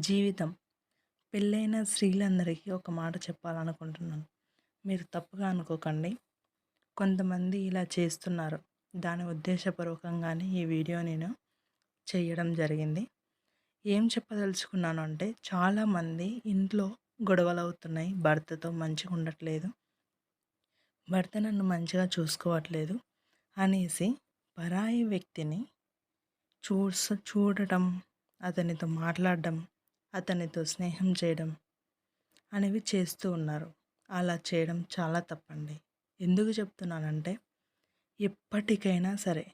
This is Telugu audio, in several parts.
జీవితం. పెళ్ళైన స్త్రీలందరికీ ఒక మాట చెప్పాలనుకుంటున్నాను. మీరు తప్పుగా అనుకోకండి. కొంతమంది ఇలా చేస్తున్నారు. దాని ఉద్దేశపూర్వకంగానే ఈ వీడియో నేను చేయడం జరిగింది. ఏం చెప్పదలుచుకున్నాను అంటే, చాలామంది ఇంట్లో గొడవలవుతున్నాయి. భర్తతో మంచిగా ఉండట్లేదు. భర్త నన్ను మంచిగా చూసుకోవట్లేదు అనేసి పరాయి వ్యక్తిని చూడటం, అతనితో మాట్లాడడం, అతనితో స్నేహం చేయడం అనేవి చేస్తూ ఉన్నారు. అలా చేయడం చాలా తప్పండి. ఎందుకు చెప్తున్నానంటే, ఎప్పటికైనా సరే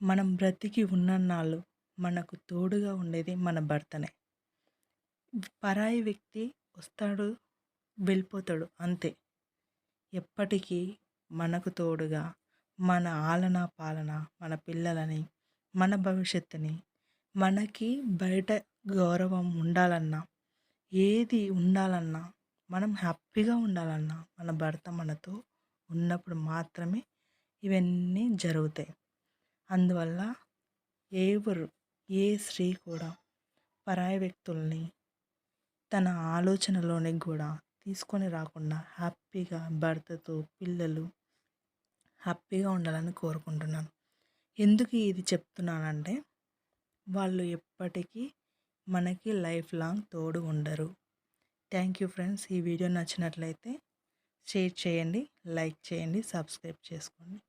మనం బ్రతికి ఉన్నన్నాళ్ళు మనకు తోడుగా ఉండేది మన భర్తనే. పరాయి వ్యక్తి వస్తాడు, వెళ్ళిపోతాడు అంతే. ఎప్పటికీ మనకు తోడుగా మన ఆలనా పాలన, మన పిల్లలని, మన భవిష్యత్తుని, మనకి బయట గౌరవం ఉండాలన్నా, ఏది ఉండాలన్నా, మనం హ్యాపీగా ఉండాలన్నా, మన భర్త మనతో ఉన్నప్పుడు మాత్రమే ఇవన్నీ జరుగుతాయి. అందువల్ల ఎవరు, ఏ స్త్రీ కూడా పరాయి వ్యక్తుల్ని తన ఆలోచనలోనికి కూడా తీసుకొని రాకుండా హ్యాపీగా భర్తతో, పిల్లలు హ్యాపీగా ఉండాలని కోరుకుంటున్నాను. ఎందుకు ఇది చెప్తున్నానంటే, వాళ్ళు ఎప్పటికీ మనకి లైఫ్ లాంగ్ తోడు ఉండరు. Thank you friends. ఈ వీడియో నచ్చినట్లయితే షేర్ చేయండి, లైక్ చేయండి, సబ్స్క్రైబ్ చేసుకోండి.